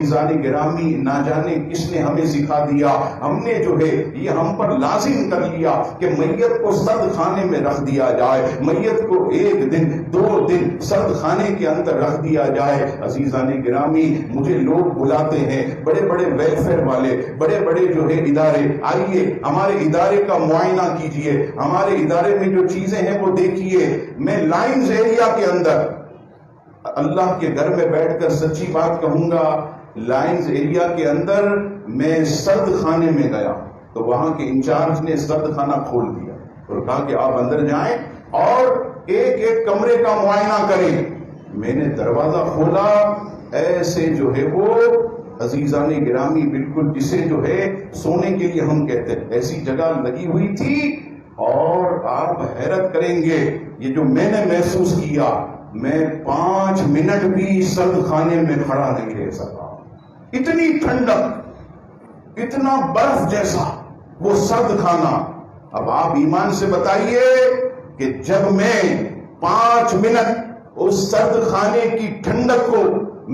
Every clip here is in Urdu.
عزیزان گرامی، نہ جانے کس نے ہمیں سکھا دیا، ہم نے جو ہے یہ ہم پر لازم کر لیا کہ میت کو سرد خانے میں رکھ دیا جائے، میت کو 1 دن 2 دن سرد خانے کے اندر رکھ دیا جائے۔ عزیزان گرامی، مجھے لوگ بلاتے ہیں، بڑے بڑے ویلفیئر والے، بڑے بڑے جو ہے ادارے، آئیے ہمارے ادارے کا معائنہ کیجئے، ہمارے ادارے میں جو چیزیں ہیں وہ دیکھیے۔ میں لائنز ایریا کے اندر اللہ کے گھر میں بیٹھ کر سچی بات کہوں گا، لائنز ایریا کے اندر میں سرد خانے میں گیا تو وہاں کے انچارج نے سرد خانہ کھول دیا اور کہا کہ آپ اندر جائیں اور ایک ایک کمرے کا معائنہ کریں۔ میں نے دروازہ کھولا، ایسے جو ہے وہ عزیزان گرامی بالکل جسے جو ہے سونے کے لیے ہم کہتے ہیں ایسی جگہ لگی ہوئی تھی، اور آپ حیرت کریں گے یہ جو میں نے محسوس کیا، میں 5 منٹ بھی سرد خانے میں کھڑا نہیں رہ سکا۔ اتنی ٹھنڈک، اتنا برف جیسا وہ سرد خانہ۔ اب آپ ایمان سے بتائیے کہ جب میں 5 منٹ اس سرد خانے کی ٹھنڈک کو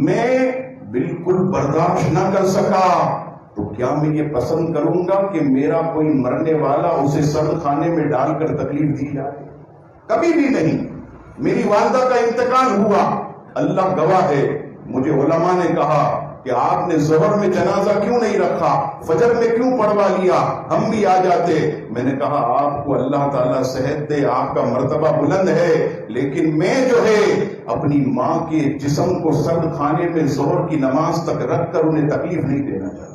میں بالکل برداشت نہ کر سکا تو کیا میں یہ پسند کروں گا کہ میرا کوئی مرنے والا اسے سرد خانے میں ڈال کر تکلیف دی جائے؟ کبھی بھی نہیں۔ میری والدہ کا انتقال ہوا، اللہ گواہ ہے، مجھے علماء نے کہا کہ آپ نے ظہر میں جنازہ کیوں نہیں رکھا، فجر میں کیوں پڑھوا لیا، ہم بھی آ جاتے۔ میں نے کہا آپ کو اللہ تعالیٰ صحت دے، آپ کا مرتبہ بلند ہے، لیکن میں جو ہے اپنی ماں کے جسم کو سرد خانے میں ظہر کی نماز تک رکھ کر انہیں تکلیف نہیں دینا چاہتا۔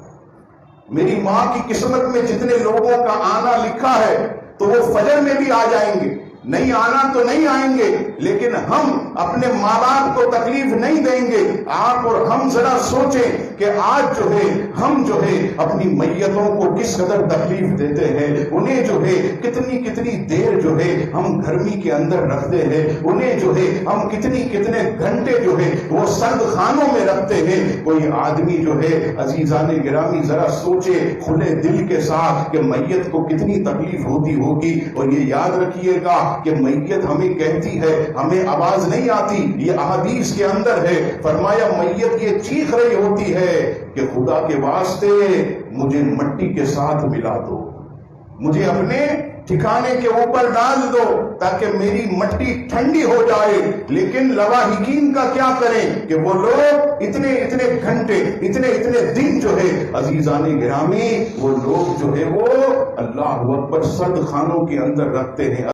میری ماں کی قسمت میں جتنے لوگوں کا آنا لکھا ہے تو وہ فجر میں بھی آ جائیں گے، نہیں آنا تو نہیں آئیں گے، لیکن ہم اپنے ماں باپ کو تکلیف نہیں دیں گے۔ آپ اور ہم ذرا سوچیں کہ آج جو ہے ہم جو ہے اپنی میتوں کو کس قدر تکلیف دیتے ہیں، انہیں جو ہے کتنی دیر جو ہے ہم گرمی کے اندر رکھتے ہیں، انہیں جو ہے ہم کتنے گھنٹے جو ہے وہ سرد خانوں میں رکھتے ہیں۔ کوئی آدمی جو ہے عزیزان گرامی ذرا سوچے کھلے دل کے ساتھ کہ میت کو کتنی تکلیف ہوتی ہوگی۔ اور یہ یاد رکھیے گا کہ میت ہمیں کہتی ہے، ہمیں آواز نہیں آتی، یہ احادیث کے اندر ہے، فرمایا میت یہ چیخ رہی ہوتی ہے کہ خدا کے واسطے مجھے مٹی کے ساتھ ملا دو، مجھے اپنے ٹھکانے کے اوپر ڈال دو تاکہ میری مٹی ٹھنڈی ہو جائے۔ لیکن لواحقین کا کیا کریں کہ وہ لوگ اتنے گھنٹے، اتنے دن جو ہے عزیزان گرامی وہ لوگ جو ہے وہ اللہ اکبر سرد خانوں کے اندر رکھتے ہیں۔